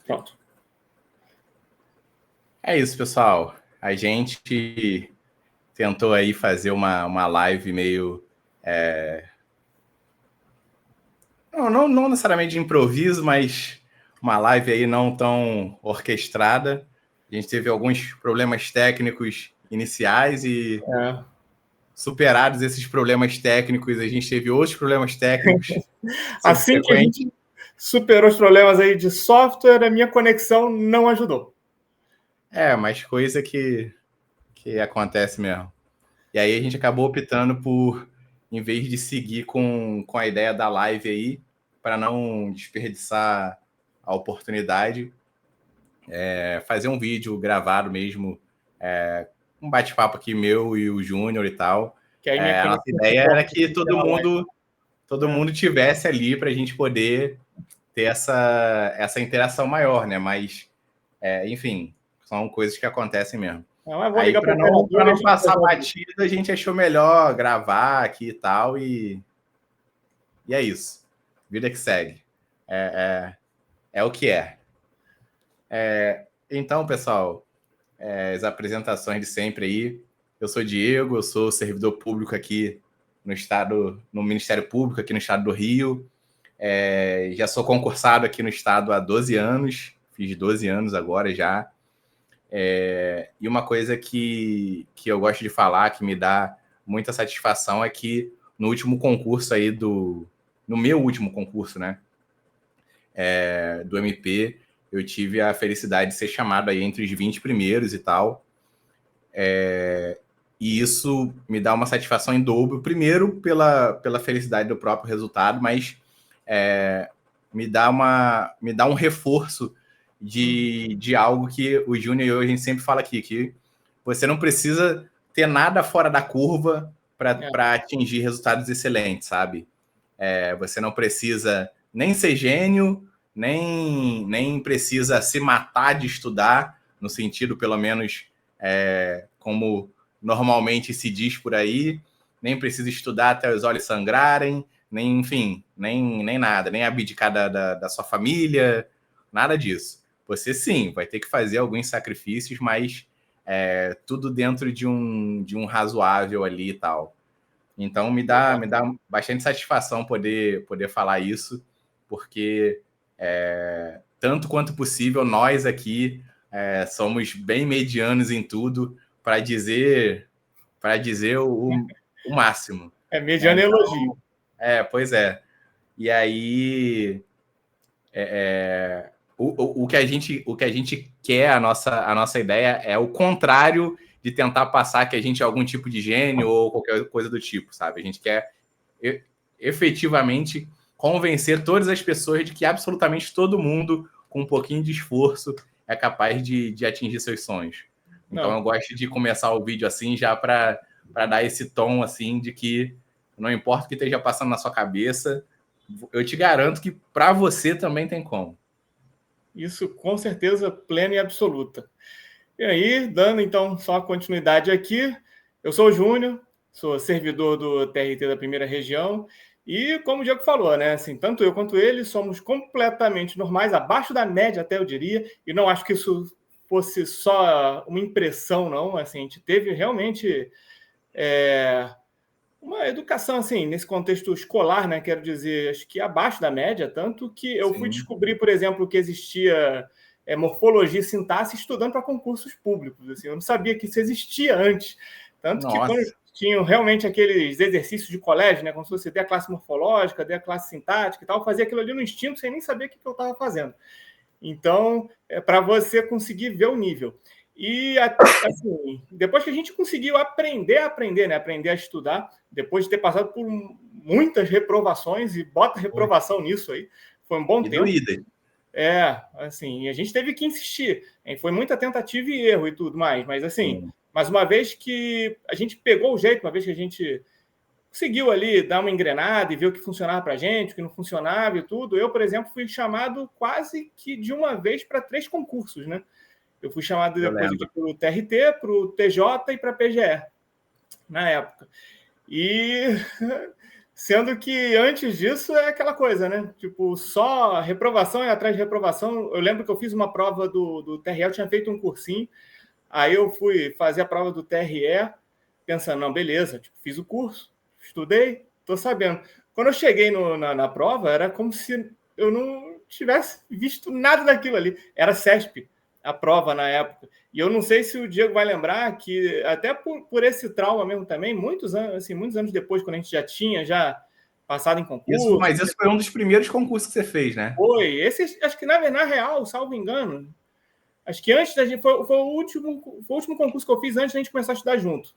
Pronto. É isso, pessoal. A gente tentou aí fazer uma live meio... Não necessariamente de improviso, mas uma live aí não tão orquestrada. A gente teve alguns problemas técnicos iniciais e superados esses problemas técnicos, a gente teve outros problemas técnicos Assim que a subsequentes. gente superou os problemas aí de software, a minha conexão não ajudou. Mas coisa que acontece mesmo. E aí a gente acabou optando por, em vez de seguir com a ideia da live aí, para não desperdiçar a oportunidade, fazer um vídeo gravado mesmo, um bate-papo aqui meu e o Júnior e tal. Que aí minha A nossa conexão ideia era suporta que todo live. mundo tivesse ali para a gente poder ter essa interação maior, né? Mas, enfim, são coisas que acontecem mesmo. Não, eu vou Aí, ligar para para o não, operador e a gente passar resolve. batida, a gente achou melhor gravar aqui e tal, e é isso. Vida que segue. É o que é. Então, pessoal, as apresentações de sempre aí. Eu sou Diego, eu sou servidor público aqui no Ministério Público, aqui no estado do Rio. Já sou concursado aqui no estado há 12 anos, fiz 12 anos agora já. E uma coisa que eu gosto de falar, que me dá muita satisfação, é que no último concurso aí no meu último concurso, né, do MP, eu tive a felicidade de ser chamado aí entre os 20 primeiros e tal. E isso me dá uma satisfação em dobro, primeiro pela felicidade do próprio resultado, mas me dá um reforço de algo que o Júnior e eu, a gente sempre fala aqui, que você não precisa ter nada fora da curva para atingir resultados excelentes, sabe? Você não precisa nem ser gênio, nem precisa se matar de estudar, no sentido, pelo menos, como normalmente se diz por aí, nem precisa estudar até os olhos sangrarem, nem nada, nem abdicar da sua família, nada disso. Você sim, vai ter que fazer alguns sacrifícios, mas tudo dentro de um razoável ali e tal. Então me dá bastante satisfação poder falar isso, porque tanto quanto possível nós aqui somos bem medianos em tudo para dizer o máximo. Mediano Então, elogio. pois é. E aí o que a gente quer, a nossa ideia é o contrário de tentar passar que a gente é algum tipo de gênio ou qualquer coisa do tipo, sabe? A gente quer efetivamente convencer todas as pessoas de que absolutamente todo mundo, com um pouquinho de esforço, é capaz de atingir seus sonhos. Então eu gosto de começar o vídeo assim, já para dar esse tom assim de que não importa o que esteja passando na sua cabeça, eu te garanto que para você também tem como. Isso com certeza plena e absoluta. E aí, dando então só continuidade aqui, eu sou o Júnior, sou servidor do TRT da primeira região, e como o Diego falou, né, assim, tanto eu quanto ele somos completamente normais, abaixo da média até eu diria, e não acho que isso fosse só uma impressão, não, assim, a gente teve realmente uma educação, assim, nesse contexto escolar, né, quero dizer, acho que abaixo da média, tanto que eu fui descobrir, por exemplo, que existia morfologia e sintaxe estudando para concursos públicos, assim, eu não sabia que isso existia antes, tanto que quando tinham realmente aqueles exercícios de colégio, né, como se fosse dê a classe morfológica, dê a classe sintática e tal, eu fazia aquilo ali no instinto sem nem saber o que eu estava fazendo. Então, para você conseguir ver o nível. E, assim, depois que a gente conseguiu aprender, né? Aprender a estudar, depois de ter passado por muitas reprovações, e bota reprovação nisso aí, foi um bom tempo. Assim, a gente teve que insistir. Foi muita tentativa e erro e tudo mais, mas assim, mas uma vez que a gente pegou o jeito, uma vez que a gente conseguiu ali dar uma engrenada e ver o que funcionava para a gente, o que não funcionava e tudo. Eu, por exemplo, fui chamado quase que de uma vez para 3 concursos, né? Eu fui chamado depois aqui para o TRT, para o TJ e para a PGE, na época. E Sendo que antes disso é aquela coisa, né? Tipo, só reprovação e atrás de reprovação. Eu lembro que eu fiz uma prova do TRE, eu tinha feito um cursinho, aí eu fui fazer a prova do TRE, pensando, não, beleza, tipo, fiz o curso, estudei, tô sabendo. Quando eu cheguei na prova, era como se eu não tivesse visto nada daquilo ali. Era CESP, a prova na época. E eu não sei se o Diego vai lembrar que, até por esse trauma mesmo também, muitos anos, assim, muitos anos depois, quando a gente já tinha passado em concurso. Mas isso foi um dos primeiros concursos que você fez, né? Foi. Esse, acho que na real, salvo engano, acho que antes da gente. Foi o último concurso que eu fiz antes da gente começar a estudar junto.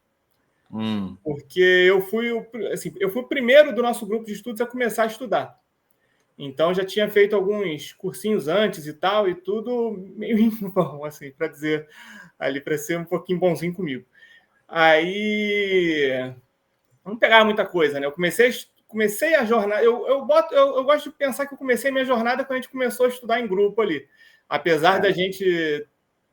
Porque eu fui o primeiro do nosso grupo de estudos a começar a estudar. Então já tinha feito alguns cursinhos antes e tal, e tudo meio em vão, assim, para dizer ali, para ser um pouquinho bonzinho comigo. Aí não pegava muita coisa, né? Eu comecei a jornada. Eu gosto de pensar que eu comecei minha jornada quando a gente começou a estudar em grupo ali. Apesar da gente,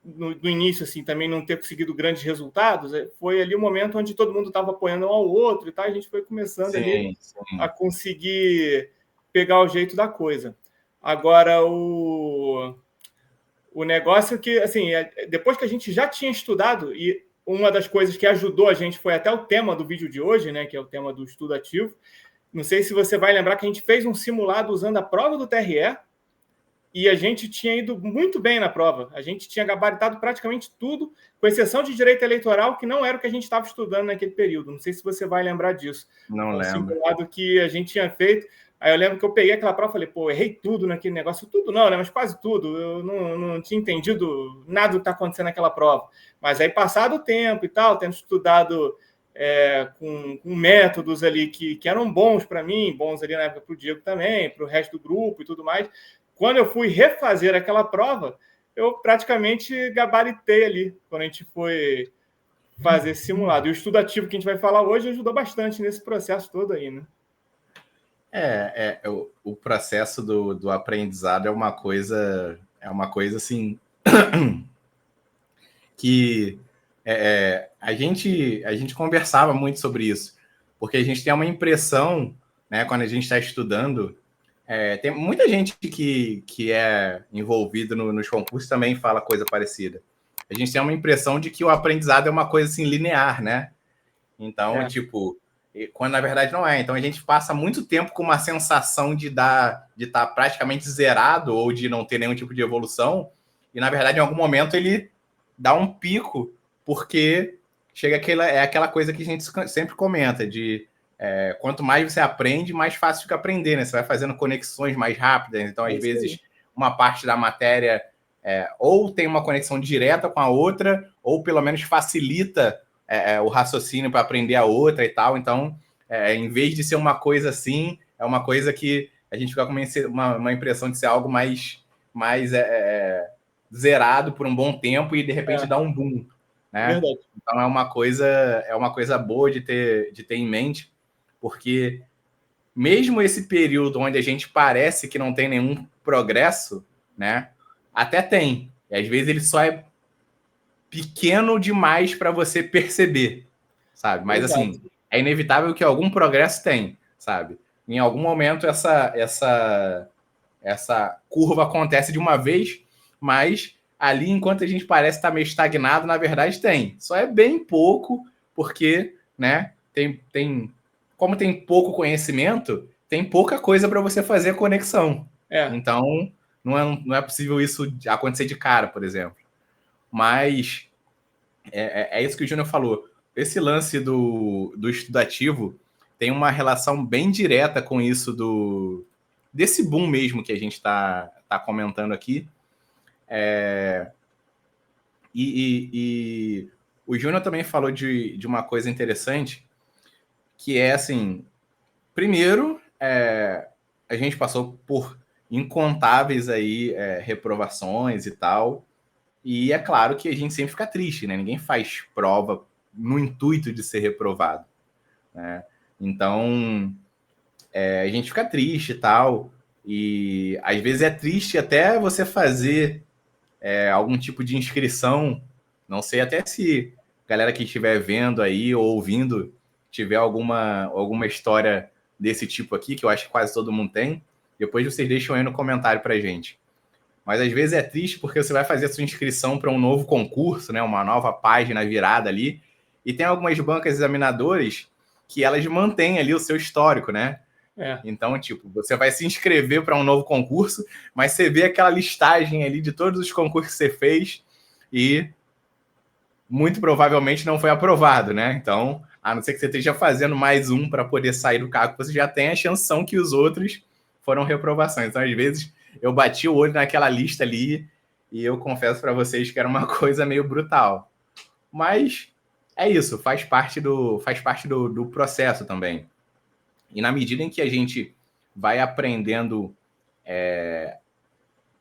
no início, assim, também não ter conseguido grandes resultados, foi ali o momento onde todo mundo estava apoiando um ao outro e tal, a gente foi começando ali a conseguir pegar o jeito da coisa. Agora, o negócio que, assim, depois que a gente já tinha estudado, e uma das coisas que ajudou a gente foi até o tema do vídeo de hoje, né, que é o tema do estudo ativo. Não sei se você vai lembrar que a gente fez um simulado usando a prova do TRE e a gente tinha ido muito bem na prova. A gente tinha gabaritado praticamente tudo, com exceção de direito eleitoral, que não era o que a gente estava estudando naquele período. Não sei se você vai lembrar disso. Não lembro. Um simulado que a gente tinha feito. Aí eu lembro que eu peguei aquela prova e falei, pô, errei tudo naquele negócio. Tudo não, né? Mas quase tudo. Eu não tinha entendido nada do que está acontecendo naquela prova. Mas aí, passado o tempo e tal, tendo estudado com métodos ali que eram bons para mim, bons ali na época para o Diego também, para o resto do grupo e tudo mais, quando eu fui refazer aquela prova, eu praticamente gabaritei ali, quando a gente foi fazer esse simulado. E o estudo ativo que a gente vai falar hoje ajudou bastante nesse processo todo aí, né? O processo do aprendizado é uma coisa assim que a gente conversava muito sobre isso, porque a gente tem uma impressão, né, quando a gente está estudando, tem muita gente que é envolvida nos concursos também fala coisa parecida. A gente tem uma impressão de que o aprendizado é uma coisa assim linear, né? Então, tipo, quando na verdade não é. Então a gente passa muito tempo com uma sensação de estar praticamente zerado ou de não ter nenhum tipo de evolução, e na verdade em algum momento ele dá um pico, porque chega aquela coisa que a gente sempre comenta, de quanto mais você aprende, mais fácil fica aprender, né? Você vai fazendo conexões mais rápidas, então às vezes uma parte da matéria ou tem uma conexão direta com a outra, ou pelo menos facilita o raciocínio para aprender a outra e tal. Então, em vez de ser uma coisa assim, é uma coisa que a gente fica com uma impressão de ser algo mais zerado por um bom tempo e de repente dá um boom, né? Verdade. Então é uma coisa boa de ter em mente, porque mesmo esse período onde a gente parece que não tem nenhum progresso, né? Até tem. E às vezes ele só é pequeno demais para você perceber, sabe? Mas assim, é inevitável que algum progresso tem, sabe? Em algum momento essa curva acontece de uma vez, mas ali, enquanto a gente parece estar meio estagnado, na verdade tem. Só é bem pouco, porque, né, como tem pouco conhecimento, tem pouca coisa para você fazer a conexão. Então, não é possível isso acontecer de cara, por exemplo. Mas é isso que o Júnior falou. Esse lance do estudativo tem uma relação bem direta com isso desse boom mesmo que a gente está comentando aqui. E o Júnior também falou de uma coisa interessante, que é assim, primeiro, a gente passou por incontáveis aí reprovações e tal, e é claro que a gente sempre fica triste, né? Ninguém faz prova no intuito de ser reprovado, né? Então, a gente fica triste e tal, e às vezes é triste até você fazer algum tipo de inscrição, não sei até se a galera que estiver vendo aí ou ouvindo tiver alguma história desse tipo aqui, que eu acho que quase todo mundo tem. Depois vocês deixam aí no comentário pra gente. Mas às vezes é triste porque você vai fazer a sua inscrição para um novo concurso, né? Uma nova página virada ali. E tem algumas bancas examinadoras que elas mantêm ali o seu histórico, né? Então, tipo, você vai se inscrever para um novo concurso, mas você vê aquela listagem ali de todos os concursos que você fez e muito provavelmente não foi aprovado, né? Então, a não ser que você esteja fazendo mais um para poder sair do cargo, você já tem a chance que os outros foram reprovações. Então, às vezes, eu bati o olho naquela lista ali e eu confesso para vocês que era uma coisa meio brutal. Mas é isso, faz parte do processo também. E na medida em que a gente vai aprendendo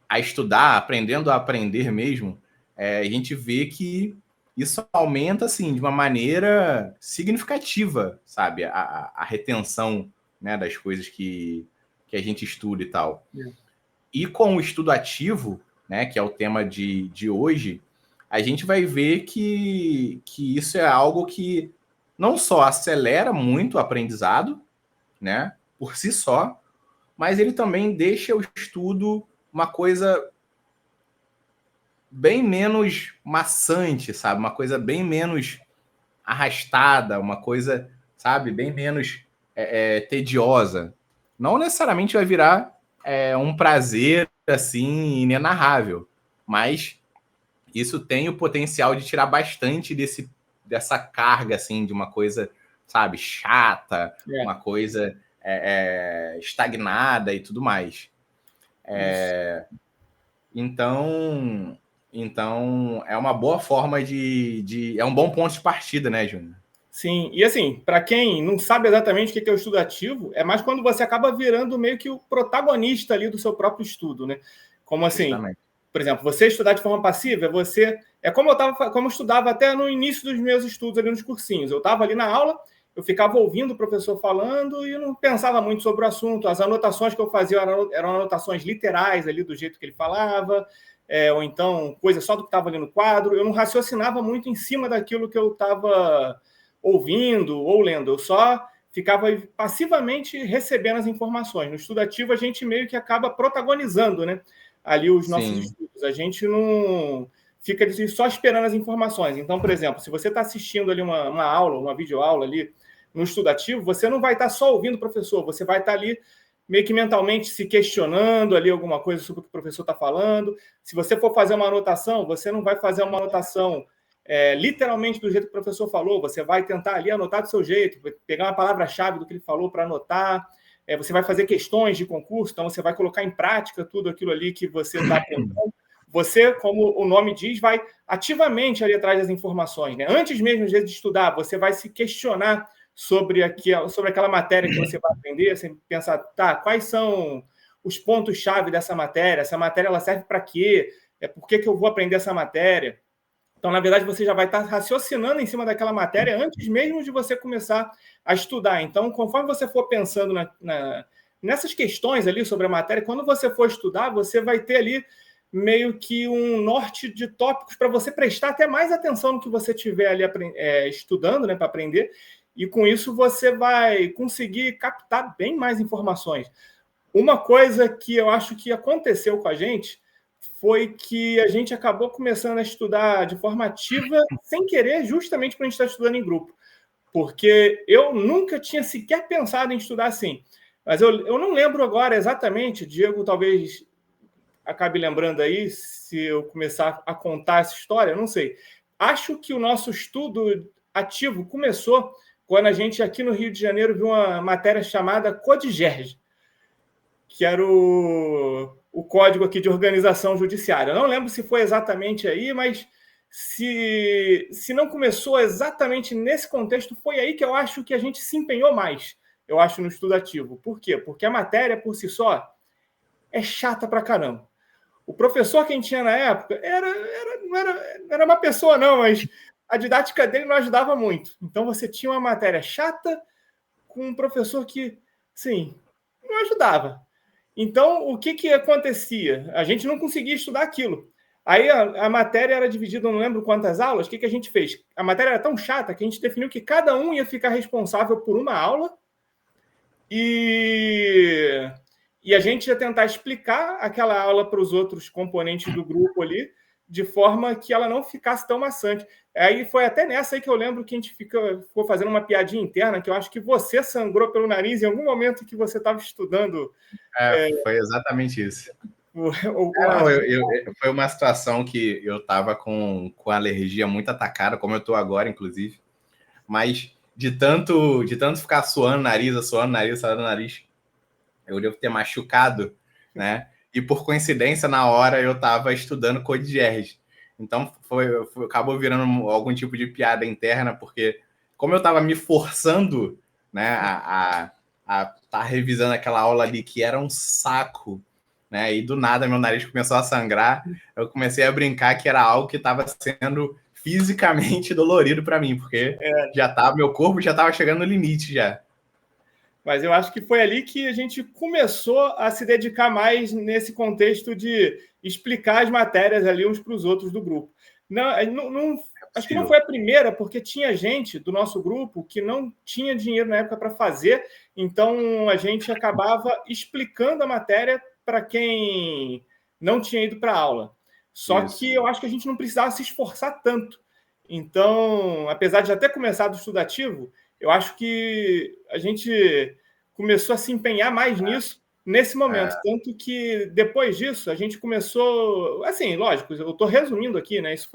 a estudar, aprendendo a aprender mesmo, a gente vê que isso aumenta, assim, de uma maneira significativa, sabe? A retenção, né, das coisas que a gente estuda e tal. E com o estudo ativo, né, que é o tema de hoje, a gente vai ver que isso é algo que não só acelera muito o aprendizado, né, por si só, mas ele também deixa o estudo uma coisa bem menos maçante, sabe? Uma coisa bem menos arrastada, uma coisa, sabe, bem menos tediosa. Não necessariamente vai virar um prazer assim inenarrável, mas isso tem o potencial de tirar bastante dessa carga assim de uma coisa, sabe, chata, uma coisa estagnada e tudo mais. Então é uma boa forma é um bom ponto de partida, né, Júnior? Sim, e assim, para quem não sabe exatamente o que é o estudo ativo, é mais quando você acaba virando meio que o protagonista ali do seu próprio estudo, né? Como assim, justamente. Por exemplo, você estudar de forma passiva, como eu estudava até no início dos meus estudos ali nos cursinhos. Eu estava ali na aula, eu ficava ouvindo o professor falando e não pensava muito sobre o assunto. As anotações que eu fazia eram anotações literais ali do jeito que ele falava, ou então coisa só do que estava ali no quadro. Eu não raciocinava muito em cima daquilo que eu estava ouvindo ou lendo. Eu só ficava passivamente recebendo as informações. No estudo ativo, a gente meio que acaba protagonizando, né, ali os nossos estudos. A gente não fica só esperando as informações. Então, por exemplo, se você está assistindo ali uma aula, uma videoaula ali no estudo ativo, você não vai estar só ouvindo o professor, você vai estar ali meio que mentalmente se questionando ali alguma coisa sobre o que o professor está falando. Se você for fazer uma anotação, você não vai fazer uma anotação literalmente do jeito que o professor falou, você vai tentar ali anotar do seu jeito, pegar uma palavra-chave do que ele falou para anotar, você vai fazer questões de concurso, então você vai colocar em prática tudo aquilo ali que você está aprendendo. Você, como o nome diz, vai ativamente ali atrás das informações, né? Antes mesmo de estudar, você vai se questionar sobre aquela matéria que você vai aprender, você pensar, tá, quais são os pontos-chave dessa matéria? Essa matéria ela serve para quê? Por que eu vou aprender essa matéria? Então, na verdade, você já vai estar raciocinando em cima daquela matéria antes mesmo de você começar a estudar. Então, conforme você for pensando nessas questões ali sobre a matéria, quando você for estudar, você vai ter ali meio que um norte de tópicos para você prestar até mais atenção no que você estiver ali estudando, né, para aprender. E com isso você vai conseguir captar bem mais informações. Uma coisa que eu acho que aconteceu com a gente foi que a gente acabou começando a estudar de forma ativa, sem querer, justamente para a gente estar estudando em grupo. Porque eu nunca tinha sequer pensado em estudar assim. Mas eu não lembro agora exatamente, Diego talvez acabe lembrando aí, se eu começar a contar essa história, eu não sei. Acho que o nosso estudo ativo começou quando a gente, aqui no Rio de Janeiro, viu uma matéria chamada Codigerge, que era o código aqui de organização judiciária. Eu não lembro se foi exatamente aí, mas se não começou exatamente nesse contexto, foi aí que eu acho que a gente se empenhou mais, eu acho, no estudo ativo. Por quê? Porque a matéria, por si só, é chata pra caramba. O professor que a gente tinha na época não era uma pessoa, não, mas a didática dele não ajudava muito. Então, você tinha uma matéria chata com um professor que, sim, não ajudava. Então, o que acontecia? A gente não conseguia estudar aquilo. Aí a matéria era dividida, não lembro quantas aulas. O que a gente fez? A matéria era tão chata que a gente definiu que cada um ia ficar responsável por uma aula E a gente ia tentar explicar aquela aula para os outros componentes do grupo ali, de forma que ela não ficasse tão maçante. Aí foi até nessa aí que eu lembro que a gente ficou fazendo uma piadinha interna, que eu acho que você sangrou pelo nariz em algum momento que você estava estudando. Foi exatamente isso. Não, foi uma situação que eu estava com alergia muito atacada, como eu estou agora, inclusive. Mas de tanto ficar suando o nariz, eu devo ter machucado, né? E por coincidência, na hora, eu estava estudando Code GR. Então, acabou virando algum tipo de piada interna, porque como eu estava me forçando, né, a estar revisando aquela aula ali, que era um saco, né? E do nada meu nariz começou a sangrar, eu comecei a brincar que era algo que estava sendo fisicamente dolorido para mim, porque meu corpo já estava chegando no limite já. Mas eu acho que foi ali que a gente começou a se dedicar mais nesse contexto de explicar as matérias ali uns para os outros do grupo. Acho que não foi a primeira, porque tinha gente do nosso grupo que não tinha dinheiro na época para fazer, então a gente acabava explicando a matéria para quem não tinha ido para a aula. Só que eu acho que a gente não precisava se esforçar tanto. Então, apesar de já ter começado o estudativo, eu acho que a gente começou a se empenhar mais nisso nesse momento. Tanto que depois disso a gente começou. Assim, lógico, eu estou resumindo aqui, né? Isso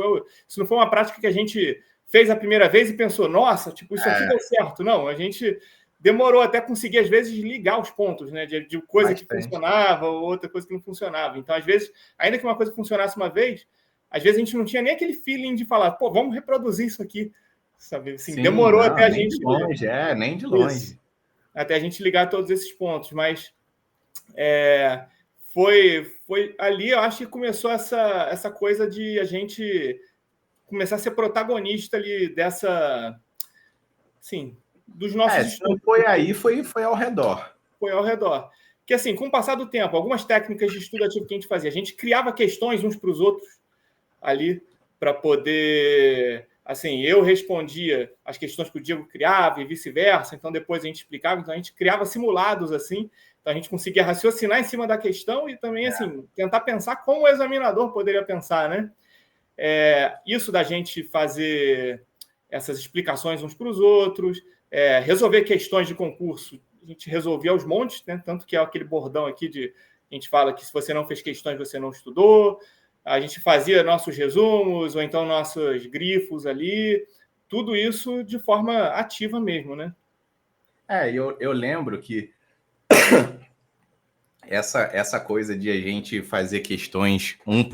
não foi uma prática que a gente fez a primeira vez e pensou, nossa, tipo, isso aqui deu certo. Não, a gente demorou até conseguir, às vezes, ligar os pontos, né? De coisa que funcionava ou outra coisa que não funcionava. Então, às vezes, ainda que uma coisa funcionasse uma vez, às vezes a gente não tinha nem aquele feeling de falar, pô, vamos reproduzir isso aqui. Sabe? Assim, sim, demorou até a nem gente. De longe, nem de longe. Isso, até a gente ligar todos esses pontos. Mas foi ali, eu acho que começou essa coisa de a gente começar a ser protagonista ali dessa. Sim, dos nossos estudos. Se não foi aí, foi ao redor. Foi ao redor. Que assim, com o passar do tempo, algumas técnicas de estudativo que a gente fazia, a gente criava questões uns para os outros ali para poder, assim, eu respondia as questões que o Diego criava e vice-versa, então depois a gente explicava, então a gente criava simulados assim, então a gente conseguia raciocinar em cima da questão e também assim tentar pensar como o examinador poderia pensar, né? Isso da gente fazer essas explicações uns para os outros, resolver questões de concurso, a gente resolvia aos montes, né? Tanto que é aquele bordão aqui de a gente fala que se você não fez questões, você não estudou. A gente fazia nossos resumos, ou então nossos grifos ali, tudo isso de forma ativa mesmo, né? Eu lembro que essa coisa de a gente fazer questões uns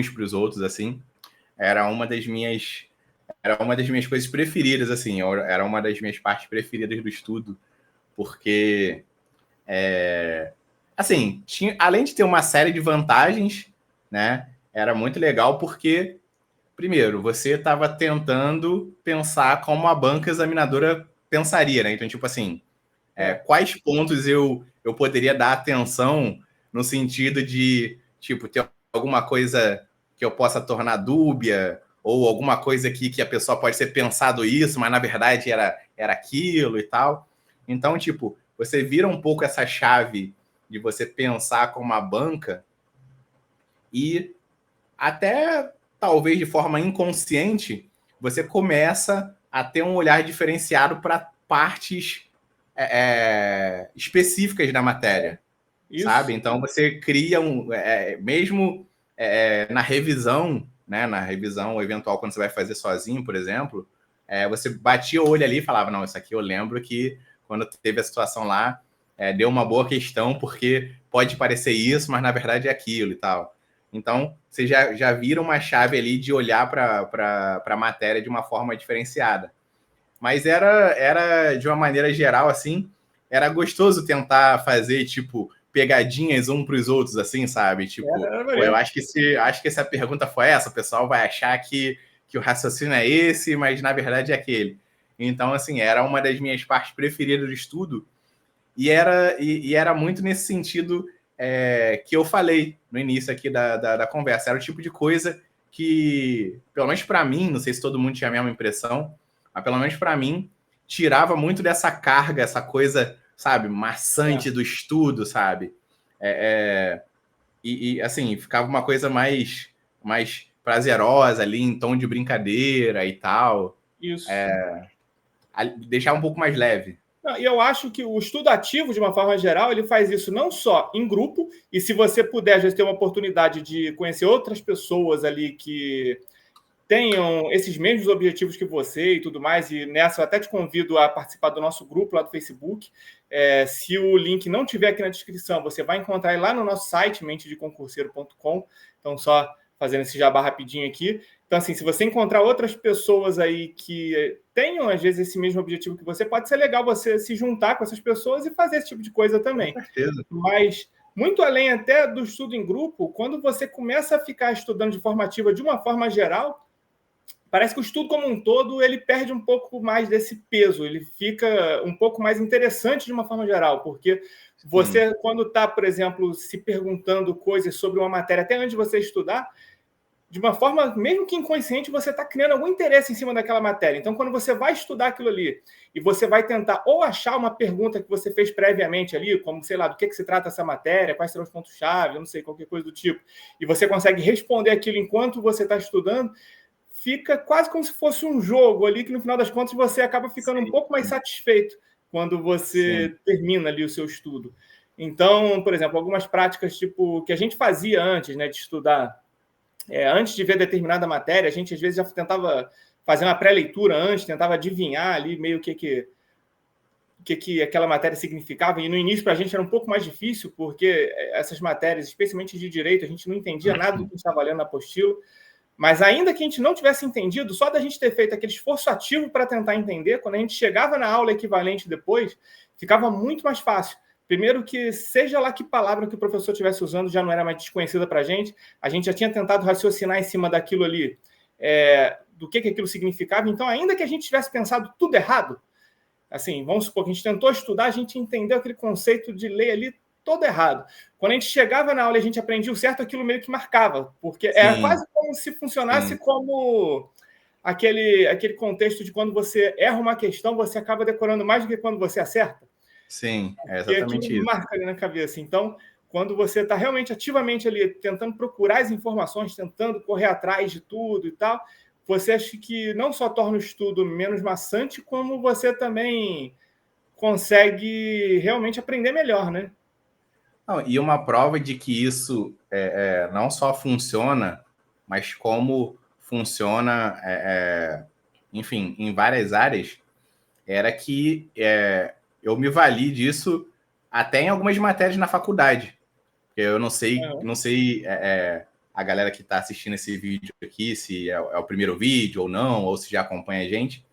para os outros, assim, era uma das minhas coisas preferidas, assim, era uma das minhas partes preferidas do estudo, porque, assim, além de ter uma série de vantagens, né, era muito legal porque, primeiro, você estava tentando pensar como a banca examinadora pensaria, né? Então, tipo assim, quais pontos eu poderia dar atenção no sentido de, tipo, ter alguma coisa que eu possa tornar dúbia, ou alguma coisa aqui que a pessoa pode ter pensado isso, mas na verdade era aquilo e tal. Então, tipo, você vira um pouco essa chave de você pensar como uma banca e até talvez de forma inconsciente, você começa a ter um olhar diferenciado para partes específicas da matéria, sabe? Então você cria mesmo na revisão, né? Na revisão eventual quando você vai fazer sozinho, por exemplo, você batia o olho ali e falava, não, isso aqui eu lembro que quando teve a situação lá, deu uma boa questão porque pode parecer isso, mas na verdade é aquilo e tal. Então, você já vira uma chave ali de olhar para a matéria de uma forma diferenciada. Mas era de uma maneira geral, assim, era gostoso tentar fazer, tipo, pegadinhas um para os outros, assim, sabe? Tipo, eu acho que se a pergunta for essa, o pessoal vai achar que o raciocínio é esse, mas na verdade é aquele. Então, assim, era uma das minhas partes preferidas do estudo e era muito nesse sentido que eu falei no início aqui da conversa. Era o tipo de coisa que, pelo menos para mim, não sei se todo mundo tinha a mesma impressão, mas pelo menos para mim, tirava muito dessa carga, essa coisa sabe, maçante do estudo, sabe? E assim, ficava uma coisa mais prazerosa ali, em tom de brincadeira e tal. Isso. Deixar um pouco mais leve. E eu acho que o estudo ativo, de uma forma geral, ele faz isso não só em grupo, e se você puder, às vezes, ter uma oportunidade de conhecer outras pessoas ali que tenham esses mesmos objetivos que você e tudo mais, e nessa eu até te convido a participar do nosso grupo lá do Facebook. Se o link não tiver aqui na descrição, você vai encontrar ele lá no nosso site, mentedeconcurseiro.com. Então, só fazendo esse jabá rapidinho aqui. Então, assim, se você encontrar outras pessoas aí que tenham, às vezes, esse mesmo objetivo que você, pode ser legal você se juntar com essas pessoas e fazer esse tipo de coisa também. Com certeza. Mas, muito além até do estudo em grupo, quando você começa a ficar estudando de forma ativa de uma forma geral, parece que o estudo como um todo ele perde um pouco mais desse peso, ele fica um pouco mais interessante de uma forma geral, porque você, quando está, por exemplo, se perguntando coisas sobre uma matéria até antes de você estudar, de uma forma, mesmo que inconsciente, você está criando algum interesse em cima daquela matéria. Então, quando você vai estudar aquilo ali e você vai tentar ou achar uma pergunta que você fez previamente ali, como, sei lá, do que se trata essa matéria, quais serão os pontos-chave, eu não sei, qualquer coisa do tipo, e você consegue responder aquilo enquanto você está estudando, fica quase como se fosse um jogo ali, que no final das contas você acaba ficando um pouco mais satisfeito quando você termina ali o seu estudo. Então, por exemplo, algumas práticas tipo que a gente fazia antes, né, de estudar, antes de ver determinada matéria, a gente às vezes já tentava fazer uma pré-leitura antes, tentava adivinhar ali meio que aquela matéria significava, e no início para a gente era um pouco mais difícil, porque essas matérias, especialmente de direito, a gente não entendia nada do que estava lendo na apostila. Mas ainda que a gente não tivesse entendido, só da gente ter feito aquele esforço ativo para tentar entender, quando a gente chegava na aula equivalente depois, ficava muito mais fácil. Primeiro que, seja lá que palavra que o professor estivesse usando, já não era mais desconhecida para a gente já tinha tentado raciocinar em cima daquilo ali, do que aquilo significava. Então, ainda que a gente tivesse pensado tudo errado, assim, vamos supor que a gente tentou estudar, a gente entendeu aquele conceito de lei ali todo errado. Quando a gente chegava na aula e a gente aprendia o certo, aquilo meio que marcava, porque era quase como se funcionasse como aquele contexto de quando você erra uma questão, você acaba decorando mais do que quando você acerta. Sim, é exatamente isso. Marca ali na cabeça. Então, quando você está realmente ativamente ali tentando procurar as informações, tentando correr atrás de tudo e tal, você acha que não só torna o estudo menos maçante, como você também consegue realmente aprender melhor, né? Não, e uma prova de que isso não só funciona, mas como funciona, enfim, em várias áreas, era que eu me vali disso até em algumas matérias na faculdade. Eu não sei a galera que está assistindo esse vídeo aqui, se é o primeiro vídeo ou não, ou se já acompanha a gente.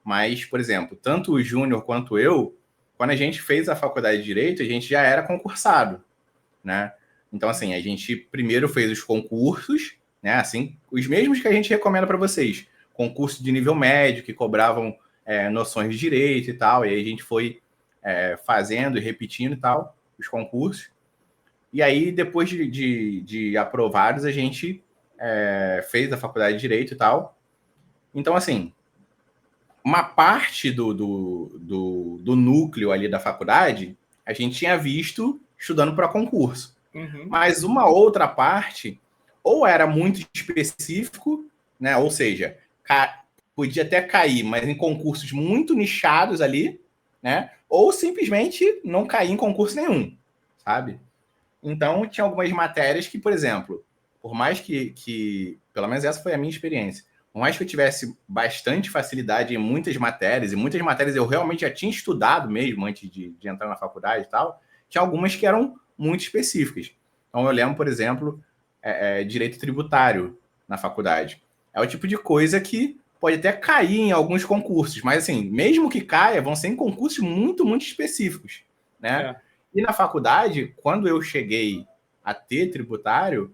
Mas, por exemplo, tanto o Júnior quanto eu, quando a gente fez a faculdade de Direito, a gente já era concursado, né? Então, assim, a gente primeiro fez os concursos, né? Assim, os mesmos que a gente recomenda para vocês. Concurso de nível médio, que cobravam noções de direito e tal. E aí a gente foi fazendo e repetindo e tal, os concursos. E aí, depois de aprovados, a gente fez a faculdade de Direito e tal. Então, assim, uma parte do núcleo ali da faculdade, a gente tinha visto estudando para concurso. Mas uma outra parte, ou era muito específico, né? Ou seja, podia até cair, mas em concursos muito nichados ali, né? Ou simplesmente não cair em concurso nenhum, sabe? Então, tinha algumas matérias que, por exemplo, por mais que pelo menos essa foi a minha experiência, por mais que eu tivesse bastante facilidade em muitas matérias, e muitas matérias eu realmente já tinha estudado mesmo antes de entrar na faculdade e tal, tinha algumas que eram muito específicas. Então, eu lembro, por exemplo, direito tributário na faculdade. É o tipo de coisa que pode até cair em alguns concursos, mas, assim, mesmo que caia, vão ser em concursos muito, muito específicos, né? E na faculdade, quando eu cheguei a ter tributário,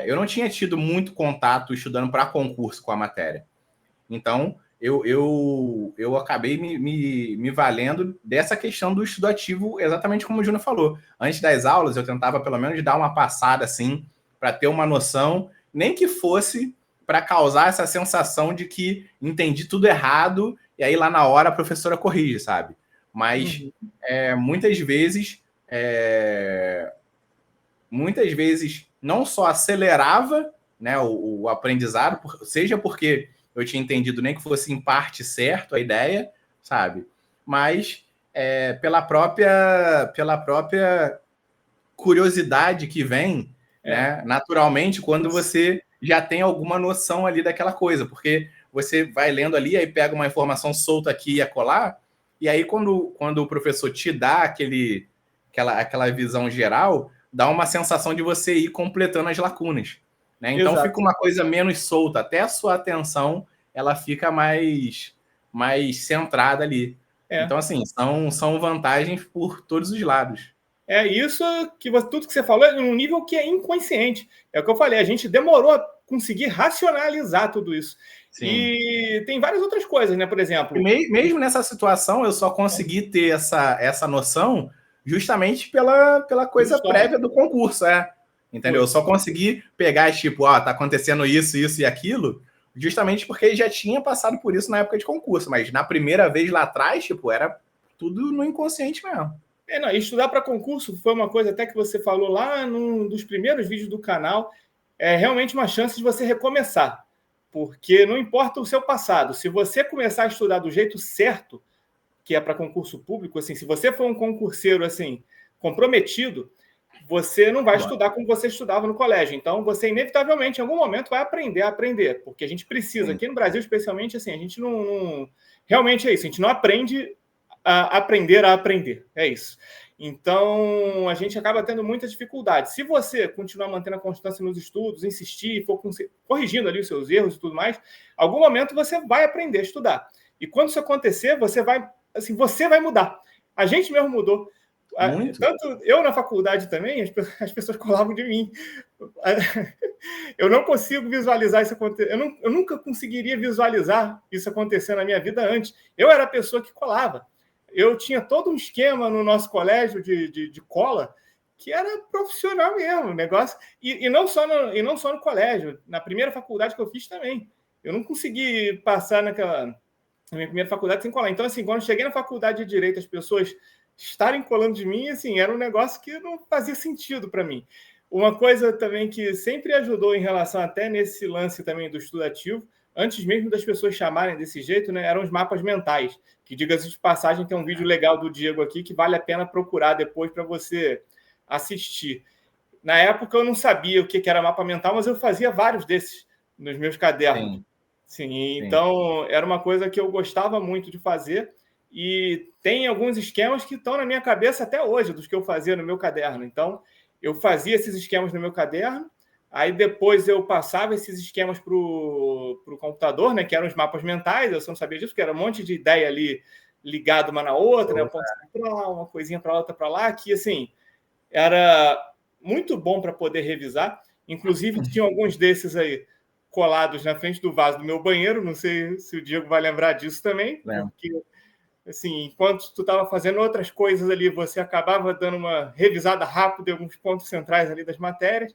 eu não tinha tido muito contato estudando para concurso com a matéria. Então, eu acabei me valendo dessa questão do estudo ativo, exatamente como o Júnior falou. Antes das aulas, eu tentava pelo menos dar uma passada assim, para ter uma noção, nem que fosse para causar essa sensação de que entendi tudo errado, e aí lá na hora a professora corrige, sabe? mas muitas vezes não só acelerava, né, o aprendizado, seja porque eu tinha entendido nem que fosse em parte certo a ideia, sabe? Mas pela própria curiosidade que vem, né, naturalmente, quando você já tem alguma noção ali daquela coisa, porque você vai lendo ali, aí pega uma informação solta aqui e acolá, e aí quando o professor te dá aquela visão geral, dá uma sensação de você ir completando as lacunas, né? Então fica uma coisa menos solta, até a sua atenção ela fica mais centrada ali. Então, assim, são vantagens por todos os lados. É isso que tudo que você falou é num nível que é inconsciente. É o que eu falei, a gente demorou a conseguir racionalizar tudo isso. Sim. E tem várias outras coisas, né? Por exemplo... Mesmo nessa situação, eu só consegui ter essa noção justamente pela coisa prévia do concurso, entendeu? Eu só consegui pegar, tipo, tá acontecendo isso e aquilo, justamente porque já tinha passado por isso na época de concurso, mas na primeira vez lá atrás, tipo, era tudo no inconsciente mesmo. Não, estudar para concurso foi uma coisa até que você falou lá num dos primeiros vídeos do canal. É realmente uma chance de você recomeçar, porque não importa o seu passado. Se você começar a estudar do jeito certo, que é para concurso público, assim, se você for um concurseiro assim comprometido, você não vai estudar como você estudava no colégio. Então, você inevitavelmente, em algum momento, vai aprender a aprender, porque a gente precisa. Aqui no Brasil, especialmente, assim, a gente não... Realmente é isso, a gente não aprende a aprender. É isso. Então, a gente acaba tendo muita dificuldade. Se você continuar mantendo a constância nos estudos, insistir, for corrigindo ali os seus erros e tudo mais, algum momento você vai aprender a estudar. E quando isso acontecer, você vai mudar. A gente mesmo mudou. Muito. Tanto eu na faculdade também, as pessoas colavam de mim. Eu não consigo visualizar isso acontecer. Eu nunca conseguiria visualizar isso acontecer na minha vida antes. Eu era a pessoa que colava. Eu tinha todo um esquema no nosso colégio de cola que era profissional mesmo, negócio. E não só no colégio, na primeira faculdade que eu fiz também. Eu não consegui passar na minha primeira faculdade sem colar. Então, assim, quando eu cheguei na faculdade de Direito, as pessoas estarem colando de mim, assim, era um negócio que não fazia sentido para mim. Uma coisa também que sempre ajudou em relação até nesse lance também do estudativo, antes mesmo das pessoas chamarem desse jeito, né, eram os mapas mentais, que, diga-se de passagem, tem um vídeo legal do Diego aqui que vale a pena procurar depois para você assistir. Na época eu não sabia o que era mapa mental, mas eu fazia vários desses nos meus cadernos. Sim, então era uma coisa que eu gostava muito de fazer e tem alguns esquemas que estão na minha cabeça até hoje, dos que eu fazia no meu caderno. Então, eu fazia esses esquemas no meu caderno, aí depois eu passava esses esquemas para o computador, né, que eram os mapas mentais, eu só não sabia disso, porque era um monte de ideia ali ligada uma na outra, né, um ponto central, uma coisinha para outra para lá, que, assim, era muito bom para poder revisar. Inclusive, tinha alguns desses aí colados na frente do vaso do meu banheiro, não sei se o Diego vai lembrar disso também, porque, assim, enquanto tu estava fazendo outras coisas ali, você acabava dando uma revisada rápida em alguns pontos centrais ali das matérias,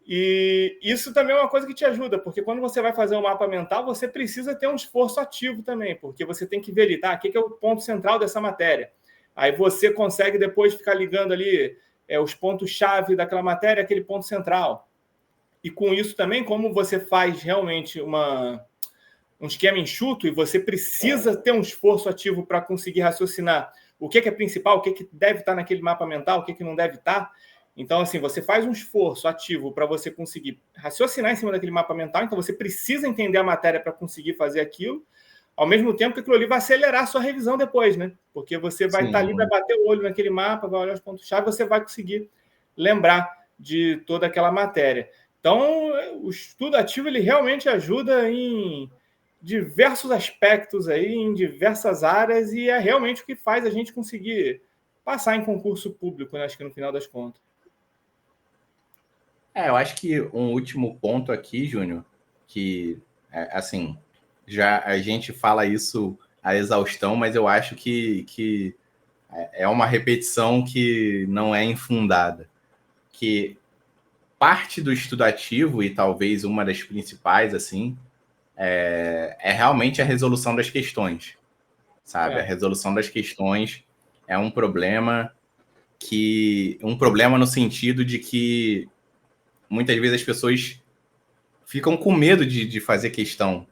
e isso também é uma coisa que te ajuda, porque quando você vai fazer um mapa mental, você precisa ter um esforço ativo também, porque você tem que ver ali, tá, o que é o ponto central dessa matéria? Aí você consegue depois ficar ligando ali os pontos-chave daquela matéria, aquele ponto central. E com isso também, como você faz realmente um esquema enxuto e você precisa ter um esforço ativo para conseguir raciocinar o que é principal, o que deve estar naquele mapa mental, o que não deve estar. Então, assim, você faz um esforço ativo para você conseguir raciocinar em cima daquele mapa mental, então você precisa entender a matéria para conseguir fazer aquilo, ao mesmo tempo que aquilo ali vai acelerar a sua revisão depois, né? Porque você vai estar ali, vai bater o olho naquele mapa, vai olhar os pontos-chave, você vai conseguir lembrar de toda aquela matéria. Então, o estudo ativo ele realmente ajuda em diversos aspectos aí, em diversas áreas, e é realmente o que faz a gente conseguir passar em concurso público, né? Acho que no final das contas. Eu acho que um último ponto aqui, Júnior, que, assim, já a gente fala isso à exaustão, mas eu acho que é uma repetição que não é infundada. Que parte do estudativo, e talvez uma das principais, assim, é realmente a resolução das questões, sabe? A resolução das questões é um problema no sentido de que muitas vezes as pessoas ficam com medo de fazer questão,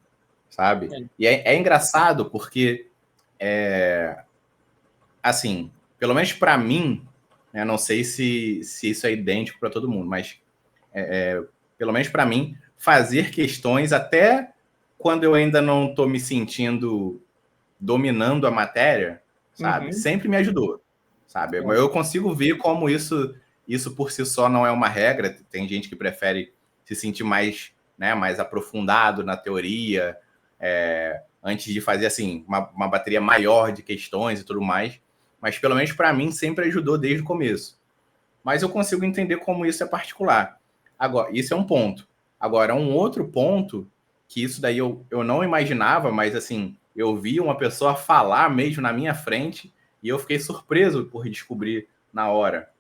sabe? E é engraçado porque, assim, pelo menos para mim, né, não sei se isso é idêntico para todo mundo, mas pelo menos para mim, fazer questões até quando eu ainda não estou me sentindo dominando a matéria, sabe? Sempre me ajudou, sabe? Eu consigo ver como isso por si só não é uma regra. Tem gente que prefere se sentir mais, né, mais aprofundado na teoria, antes de fazer assim uma bateria maior de questões e tudo mais. Mas pelo menos para mim sempre ajudou desde o começo. Mas eu consigo entender como isso é particular. Agora, isso é um ponto. Agora, um outro ponto, que isso daí eu não imaginava, mas assim, eu vi uma pessoa falar mesmo na minha frente e eu fiquei surpreso por descobrir na hora.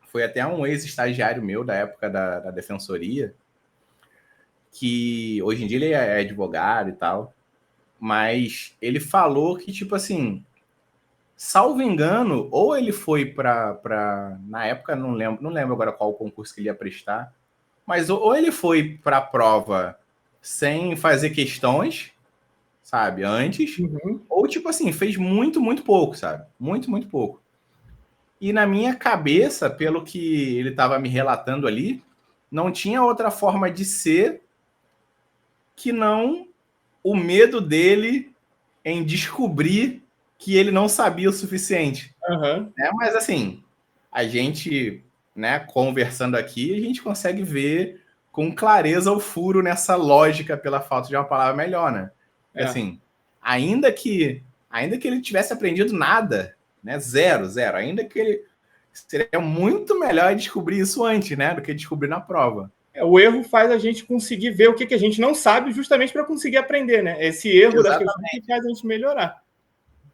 Foi até um ex-estagiário meu da época da defensoria, que hoje em dia ele é advogado e tal, mas ele falou que, tipo assim, salvo engano, ou ele foi para na época, não lembro agora qual concurso que ele ia prestar, mas ou ele foi para a prova sem fazer questões, sabe, antes, ou tipo assim, fez muito, muito pouco, sabe? Muito, muito pouco. E na minha cabeça, pelo que ele estava me relatando ali, não tinha outra forma de ser que não o medo dele em descobrir que ele não sabia o suficiente. Mas assim, a gente, né, conversando aqui, a gente consegue ver com clareza o furo nessa lógica, pela falta de uma palavra melhor, né? Porque, assim, ainda que ele tivesse aprendido nada, né, zero, ainda que ele seria muito melhor descobrir isso antes, né, do que descobrir na prova. O erro faz a gente conseguir ver o que a gente não sabe, justamente para conseguir aprender, né? Esse erro das questões que faz a gente melhorar.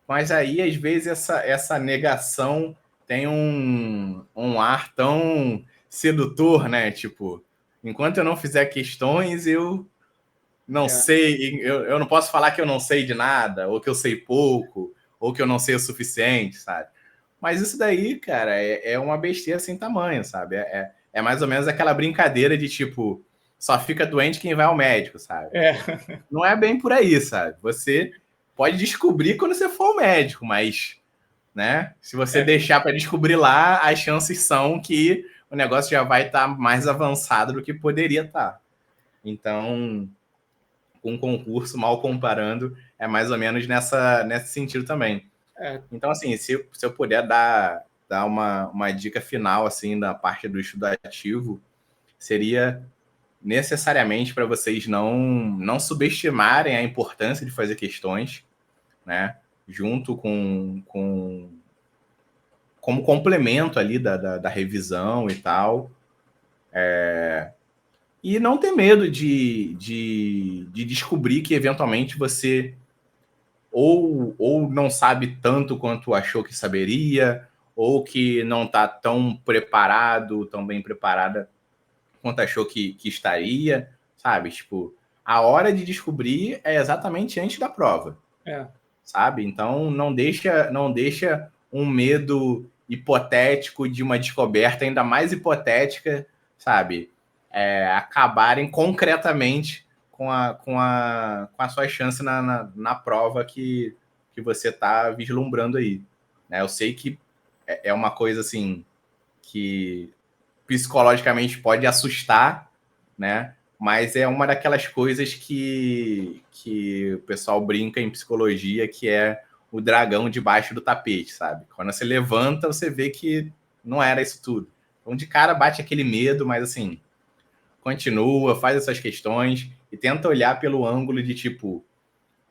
Mas aí, às vezes, essa negação tem um ar tão sedutor, né? Tipo, enquanto eu não fizer questões, eu não sei, eu não posso falar que eu não sei de nada, ou que eu sei pouco, ou que eu não sei o suficiente, sabe? Mas isso daí, cara, é uma besteira sem tamanho, sabe? É mais ou menos aquela brincadeira de tipo, só fica doente quem vai ao médico, sabe? Não é bem por aí, sabe? Você pode descobrir quando você for ao médico, mas, né? Se você deixar para descobrir lá, as chances são que o negócio já vai estar mais avançado do que poderia estar. Então, com um concurso, mal comparando, é mais ou menos nesse sentido também. Então, assim, se eu puder dar uma dica final, assim, da parte do estudativo, seria necessariamente para vocês não subestimarem a importância de fazer questões, né? Junto como complemento ali da revisão e tal. E não ter medo de descobrir que eventualmente você ou não sabe tanto quanto achou que saberia, ou que não está tão preparado, tão bem preparada quanto achou que estaria, sabe? Tipo, a hora de descobrir é exatamente antes da prova, sabe? Então, não deixa um medo hipotético de uma descoberta ainda mais hipotética, sabe? Acabarem concretamente com a sua chance na prova que você está vislumbrando aí. Né? Eu sei que é uma coisa assim que psicologicamente pode assustar, né? Mas é uma daquelas coisas que o pessoal brinca em psicologia, que é o dragão debaixo do tapete, sabe? Quando você levanta, você vê que não era isso tudo. Então, de cara, bate aquele medo, mas assim, continua, faz essas questões e tenta olhar pelo ângulo de, tipo,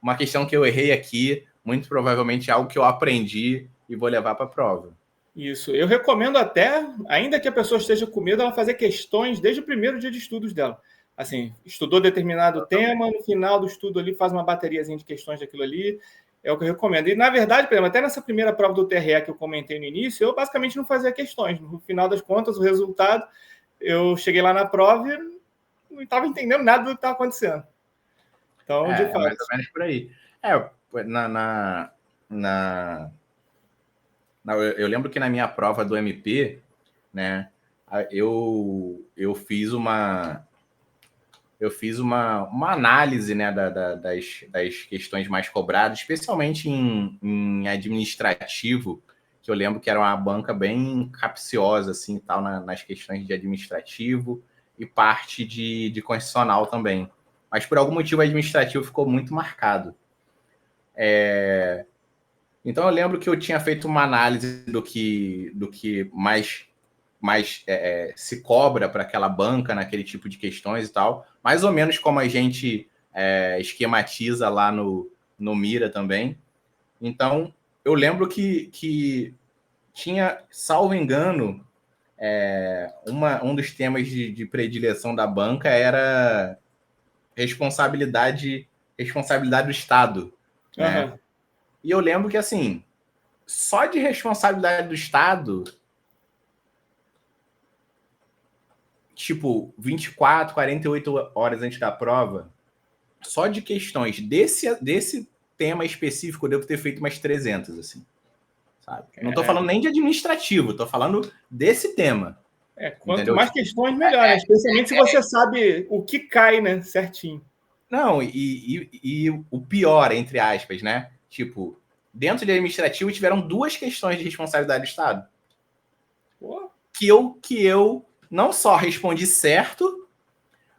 uma questão que eu errei aqui, muito provavelmente é algo que eu aprendi e vou levar para a prova. Isso. Eu recomendo até, ainda que a pessoa esteja com medo, ela fazer questões desde o primeiro dia de estudos dela. Assim, estudou determinado tema, no final do estudo ali faz uma bateriazinha de questões daquilo ali. É o que eu recomendo. E, na verdade, por exemplo, até nessa primeira prova do TRE que eu comentei no início, eu basicamente não fazia questões. No final das contas, o resultado, eu cheguei lá na prova e não estava entendendo nada do que estava acontecendo. Então, de fato. É mais ou menos por aí. Eu lembro que na minha prova do MP, né, eu fiz uma análise, né, das questões mais cobradas, especialmente em administrativo, que eu lembro que era uma banca bem capciosa assim, tal, nas questões de administrativo e parte de constitucional também. Mas por algum motivo administrativo ficou muito marcado. Então eu lembro que eu tinha feito uma análise do que mais se cobra para aquela banca naquele tipo de questões e tal, mais ou menos como a gente esquematiza lá no Mira também. Então eu lembro que tinha, salvo engano, um dos temas de predileção da banca era responsabilidade do Estado, né? Aham. E eu lembro que, assim, só de responsabilidade do Estado, tipo, 24, 48 horas antes da prova, só de questões desse tema específico, eu devo ter feito umas 300, assim, sabe? Não tô falando nem de administrativo, tô falando desse tema. Quanto Entendeu? mais questões, melhor, né? Especialmente se você sabe o que cai, né? Certinho. Não, e o pior, entre aspas, né? Tipo, dentro de administrativo tiveram 2 questões de responsabilidade do Estado. Pô. Que eu não só respondi certo,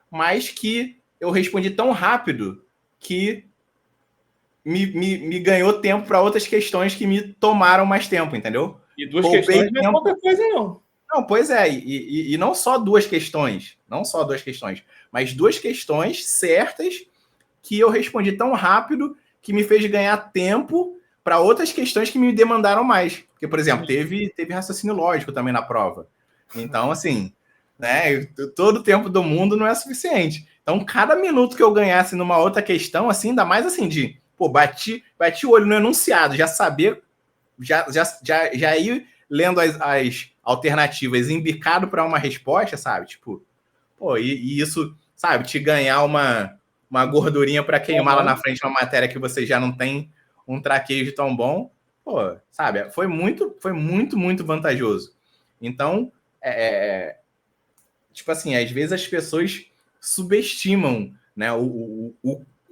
mas que eu respondi tão rápido que me ganhou tempo para outras questões que me tomaram mais tempo, entendeu? E 2 Poupei questões não é pouca coisa, não. Não, pois é, e não só 2 questões, mas 2 questões certas que eu respondi tão rápido que me fez ganhar tempo para outras questões que me demandaram mais. Porque, por exemplo, teve raciocínio lógico também na prova. Então, assim, né, todo o tempo do mundo não é suficiente. Então, cada minuto que eu ganhasse numa outra questão, assim, ainda mais assim, bati o olho no enunciado, já saber, já ir lendo as alternativas embicado para uma resposta, sabe? Tipo, e isso, sabe, te ganhar uma gordurinha para queimar lá na frente uma matéria que você já não tem um traquejo tão bom, sabe? Foi muito, muito vantajoso. Então, tipo assim, às vezes as pessoas subestimam, né, o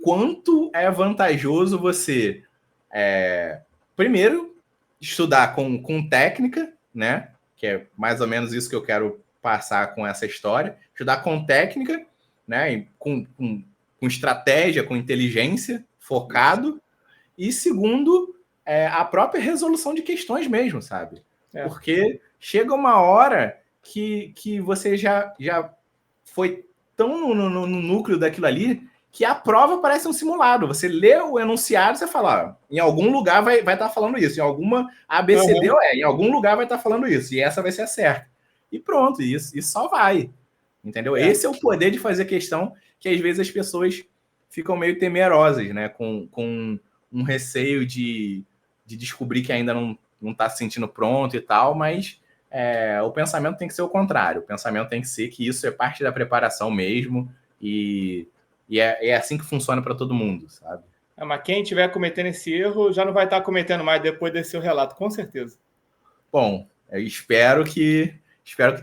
quanto é vantajoso você, primeiro, estudar com técnica, né, que é mais ou menos isso que eu quero passar com essa história, estudar com técnica, né, com estratégia, com inteligência, focado, e segundo, a própria resolução de questões mesmo, sabe? Porque chega uma hora que você já foi tão no núcleo daquilo ali que a prova parece um simulado. Você lê o enunciado e você fala, em algum lugar vai estar falando isso, em alguma ABCD em algum lugar vai estar falando isso, e essa vai ser a certa. E pronto, isso só vai. Entendeu? Esse é o poder de fazer questão que às vezes as pessoas ficam meio temerosas, né? Com um receio de descobrir que ainda não está se sentindo pronto e tal, mas o pensamento tem que ser o contrário. O pensamento tem que ser que isso é parte da preparação mesmo e é assim que funciona para todo mundo, sabe? Mas quem estiver cometendo esse erro já não vai estar cometendo mais depois desse seu relato, com certeza. Bom, eu espero que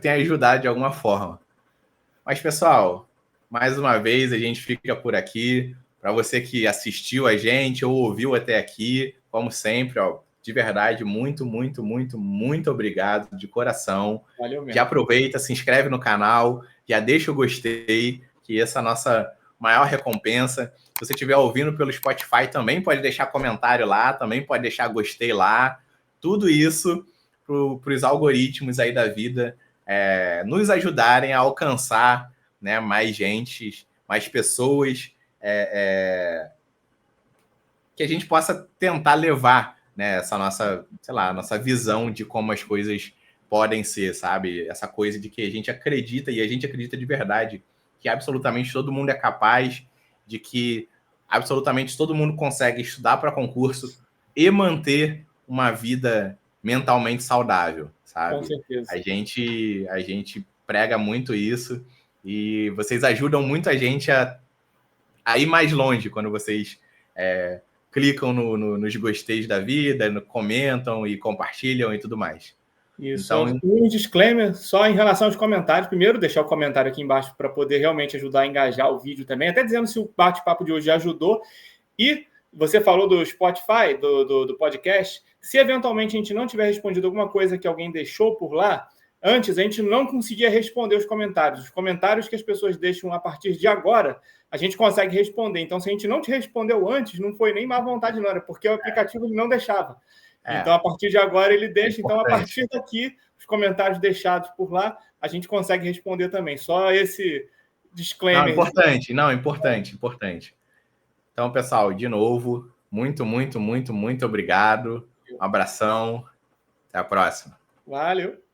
tenha ajudado de alguma forma. Mas, pessoal, mais uma vez a gente fica por aqui. Para você que assistiu a gente ou ouviu até aqui, como sempre, de verdade, muito, muito, muito, muito obrigado de coração. Valeu mesmo. Já aproveita, se inscreve no canal, já deixa o gostei, que essa é a nossa maior recompensa. Se você estiver ouvindo pelo Spotify, também pode deixar comentário lá, também pode deixar gostei lá. Tudo isso para os algoritmos aí da vida nos ajudarem a alcançar, né, mais gente, mais pessoas, que a gente possa tentar levar, né, essa nossa, sei lá, nossa visão de como as coisas podem ser, sabe? Essa coisa de que a gente acredita, e a gente acredita de verdade, que absolutamente todo mundo é capaz, de que absolutamente todo mundo consegue estudar para concurso e manter uma vida mentalmente saudável, sabe? Com certeza. A gente prega muito isso e vocês ajudam muito a gente a ir mais longe quando vocês clicam nos gosteios da vida, comentam e compartilham e tudo mais. Isso. Então, um disclaimer só em relação aos comentários. Primeiro, deixar o comentário aqui embaixo para poder realmente ajudar a engajar o vídeo também, até dizendo se o bate-papo de hoje ajudou. E você falou do Spotify, do podcast. Se eventualmente a gente não tiver respondido alguma coisa que alguém deixou por lá, antes a gente não conseguia responder os comentários. Os comentários que as pessoas deixam a partir de agora, a gente consegue responder. Então, se a gente não te respondeu antes, não foi nem má vontade, não, era porque o aplicativo não deixava. Então, a partir de agora, ele deixa. Então, a partir daqui, os comentários deixados por lá, a gente consegue responder também. Só esse disclaimer. Importante. Então, pessoal, de novo, muito obrigado. Um abração. Até a próxima. Valeu.